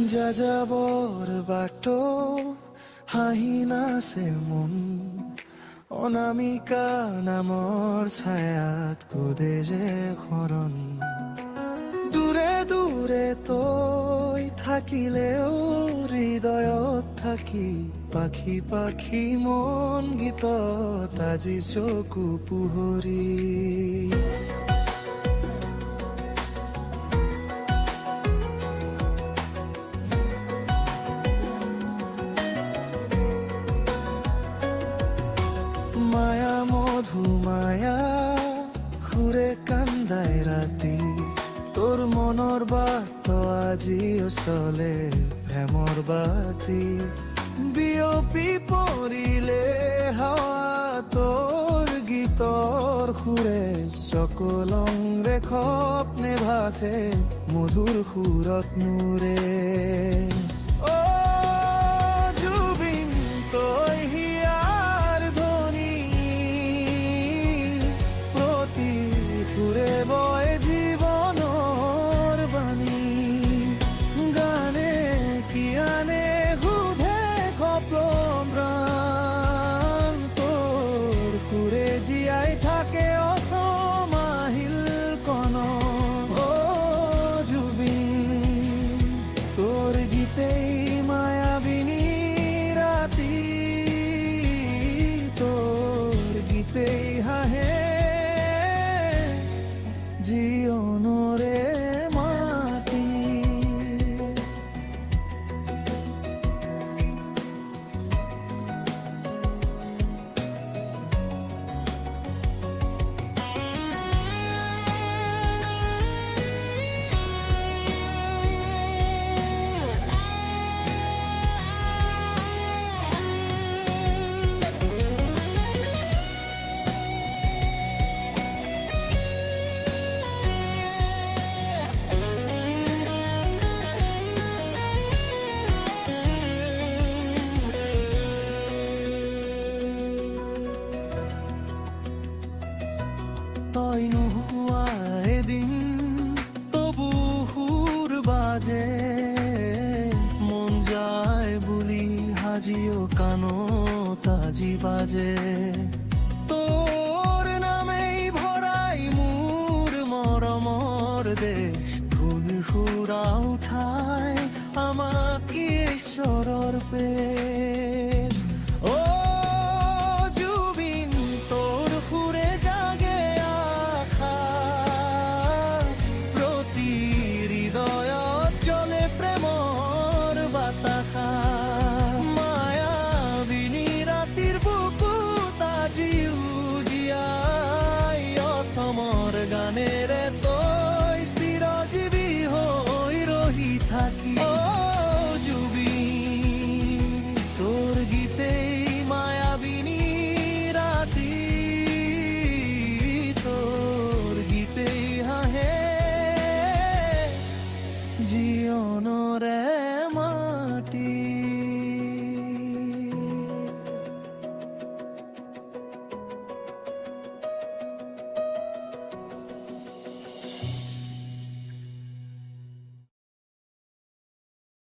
যাযাবৰ বাটো হাঁহি নাচে মন অনামিকা নামৰ ছায়াত কোদে যে শৰণ দূৰে দূৰে তই থাকিলেও হৃদয়ত থাকি পাখি পাখি মন গীতত আজি চকু পোহৰি মায়া মধু মায়া সুৰে কান্দাই ৰাতি তোৰ মনৰ বাত আজিও চলে প্ৰেমৰ বাতি বিয়পি পৰিলে হাৱা তোৰ গীতৰ সুৰে সকলংৰে সপনে ভাসে মধুৰ সুৰত নুৰে অ জুবিন তই হিয়াৰ ধ্বনি প্ৰতি সুৰে বয় জীৱনৰ বাণী গানে কি আনে সুধে সপন প্ৰাণ তোৰ সুৰে জীয়াই থাকে অসম আহিল কণ অ জুবিন তোৰ গীতেই মায়াবিনী ৰাতি তোৰ গীতেই হাঁহে জীৱনৰে মাটি তই নোহোৱা এদিন তবু সুৰ বাজে মন যায় বুলি হাজিও কাণত আজি বাজে তোৰ নামেই ভৰাই মোৰ মৰমৰ দেশ ধুন সুৰা উঠাই আমাক ঈশ্বৰৰ প্ৰেম